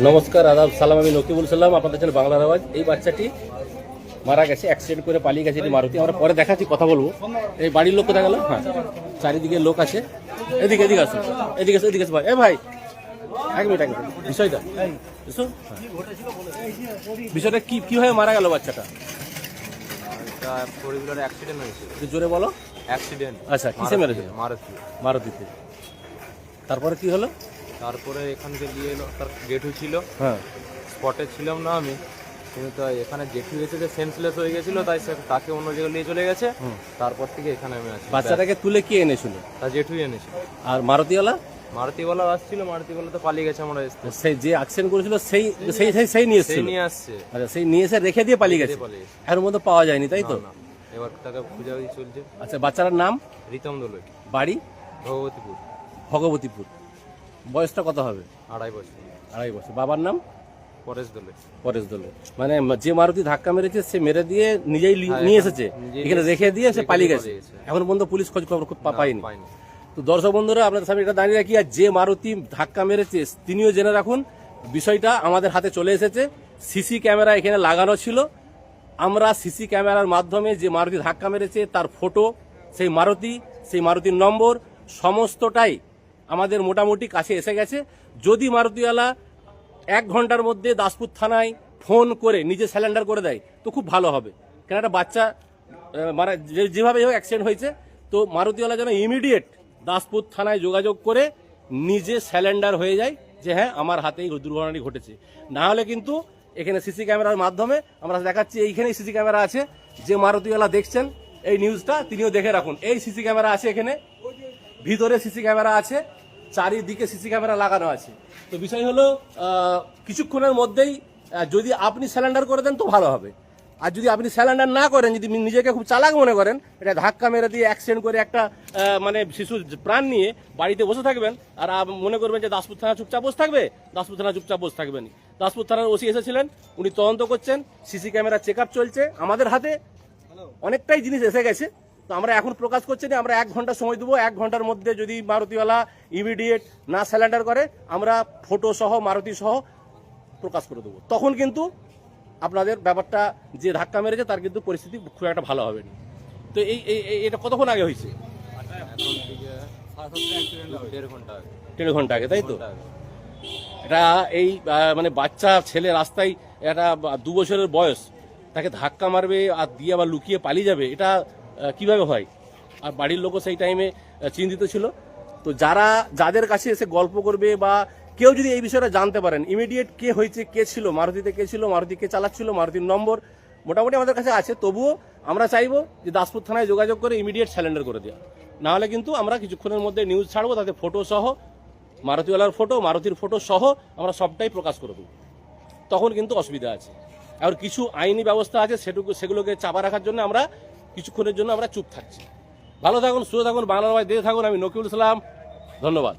নমস্কার, আদাব, সালাম। আমি নকিবুল সালাম, আপনাদের চ্যানেল বাংলার আওয়াজ। এই বাচ্চাটি মারা গেছে, অ্যাক্সিডেন্ট করে পালিয়ে গেছে। এটি মারুতি। আমরা পরে দেখাচ্ছি, কথা বলবো। এই বাড়ির লোক কোথায় গেল? হ্যাঁ, চারিদিকে লোক আছে। এদিকে এদিকে আসুন, এদিকে এদিকে ভাই। ভাই এক মিনিট বিষয়টা বিষয়টা কিভাবে মারা গেল বাচ্চাটা? ফোর হুইলার অ্যাক্সিডেন্ট হয়েছে। জোরে বলো। অ্যাক্সিডেন্ট। আচ্ছা, কিসে মেরেছে? মারুতিতে। তারপরে কি হলো? তারপরে এখান থেকে নিয়ে এলো, তার জেঠু ছিল। হ্যাঁ, স্পটে ছিলাম না আমি, কিন্তু তাই এখানে জেঠু গেছে, যে সেন্সলেস হয়ে গেছিল, তাই তাকে অন্য জায়গায় নিয়ে চলে গেছে। তারপর থেকে এখানে আমি আছি। বাচ্চাটাকে তুলে কে এনেছিল? তার জেঠুই এনেছিল। আর মারুতিওয়ালা? মারুতিওয়ালা আসছিল, মারুতিওয়ালা তো পালিয়ে গেছে। আমরা সেই যে অ্যাক্সিডেন্ট করেছিল সেই সেই সেই নিয়ে এসেছিল, নিয়ে আসছে। আচ্ছা, সেই নিয়ে এসে রেখে দিয়ে পালিয়ে গেছে। এর মধ্যে পাওয়া যায়নি, তাই তো? এবার তাকে খুঁজাখুঁজি চলছে। আচ্ছা, বাচ্চাটার নাম? রিতম দোলই। বাড়ি? ভগবতীপুর। ভগবতীপুর। বয়সটা কত হবে? 2.5 বছর। 2.5 বছর। বাবার নাম? পরেশ দোলে। পরেশ দোলে। মানে যে মারুতি ধাক্কা মেরেছে সে মেরে দিয়ে নিজেই নিয়ে এসেছে, এখানে রেখে দিয়ে সে পালিয়ে গেছে। এখন পর্যন্ত পুলিশ খোঁজ খবর পায়নি। তো দর্শক বন্ধুরা, আপনাদের সামনে এটা দাঁড়িয়ে রাখি, আর যে মারুতি ধাক্কা মেরেছে তিনিও জেনে রাখুন, বিষয়টা আমাদের হাতে চলে এসেছে। সিসি ক্যামেরা এখানে লাগানো ছিল। আমরা সিসি ক্যামেরার মাধ্যমে যে মারুতি ধাক্কা মেরেছে তার ফটো, সেই মারুতির নম্বর সমস্তটাই আমাদের মোটামুটি কাছে এসে গেছে। যদি মারুতিওয়ালা 1 ঘন্টার মধ্যে দাসপুর থানায় ফোন করে নিজে স্যালেন্ডার করে দেয় তো খুব ভালো হবে। কেন একটা বাচ্চা মারা যেভাবে অ্যাক্সিডেন্ট হয়েছে, তো মারুতিওয়ালা যেন ইমিডিয়েট দাসপুর থানায় যোগাযোগ করে নিজে স্যালেন্ডার হয়ে যায় যে হ্যাঁ, আমার হাতেই দুর্ঘটনাটি ঘটেছে। না হলে কিন্তু এখানে সিসি ক্যামেরার মাধ্যমে আমরা দেখাচ্ছি, এইখানেই সিসি ক্যামেরা আছে। যে মারুতিওয়ালা দেখছেন এই নিউজটা, তিনিও দেখে রাখুন। এই সিসি ক্যামেরা আছে, এখানে ভিতরে সিসি ক্যামেরা আছে, চারিদিকে সিসি ক্যামেরা লাগানো আছে। তো বিষয় হলো কিছুক্ষণের মধ্যেই যদি আপনি স্যালেন্ডার করে দেন তো ভালো হবে। আর যদি আপনি স্যালেন্ডার না করেন, যদি নিজেকে খুব চালাক মনে করেন, এটা ধাক্কা মেরে দিয়ে অ্যাক্সিডেন্ট করে একটা মানে শিশুর প্রাণ নিয়ে বাড়িতে বসে থাকবেন, আর মনে করবেন যে দাসপুর থানা চুপচাপ বসে থাকবে, দাসপুর থানা চুপচাপ বসে থাকবেন। দাসপুর থানার ওসি এসেছিলেন, উনি তদন্ত করছেন, সিসি ক্যামেরা চেক আপ চলছে। আমাদের হাতে অনেকটাই জিনিস এসে গেছে, তো আমরা এখন প্রকাশ করছি না। আমরা 1 ঘন্টা সময় দেবো। 1 ঘন্টার মধ্যে যদি মারুতিওয়ালা ইমিডিয়েট না স্যালেন্ডার করে, আমরা ফটো সহ মারুতি সহ প্রকাশ করে দেবো। তখন কিন্তু আপনাদের ব্যাপারটা, যে ধাক্কা মেরেছে তার কিন্তু পরিস্থিতি খুব একটা ভালো হবে না। তো এটা কতক্ষণ আগে হয়েছে? 1.5 ঘন্টা আগে, তাই তো? এটা এই মানে বাচ্চা ছেলে রাস্তায়, একটা 2 বছরের বয়স, তাকে ধাক্কা মারবে আর দিয়ে আবার লুকিয়ে পালিয়ে যাবে, এটা কিভাবে হয়? আর বাড়ির লোকও সেই টাইমে চিন্তিত ছিল। তো যাদের কাছে এসে গল্প করবে, বা কেউ যদি এই বিষয়টা জানতে পারেন ইমিডিয়েট কে হয়েছে, কে ছিল মারুতিতে, কে ছিল মারুতি, কে চালাচ্ছিল, মারুতির নম্বর মোটামুটি আমাদের কাছে আছে। তবুও আমরা চাইবো যে দাসপুর থানায় যোগাযোগ করে ইমিডিয়েট স্যালেন্ডার করে দেওয়া। না হলে কিন্তু আমরা কিছুক্ষণের মধ্যে নিউজ ছাড়বো, তাতে ফটো সহ, মারুতিওয়ালার ফটো, মারুতির ফটো সহ আমরা সবটাই প্রকাশ করে দেবো। তখন কিন্তু অসুবিধা আছে। আর কিছু আইনি ব্যবস্থা আছে, সেগুলোকে চাপা রাখার জন্য আমরা কিছুক্ষণের জন্য আমরা চুপ থাকছি। ভালো থাকুন, সুস্থ থাকুন, বাংলার আওয়াজ দেখে থাকুন। আমি নকিবুল সালাম, ধন্যবাদ।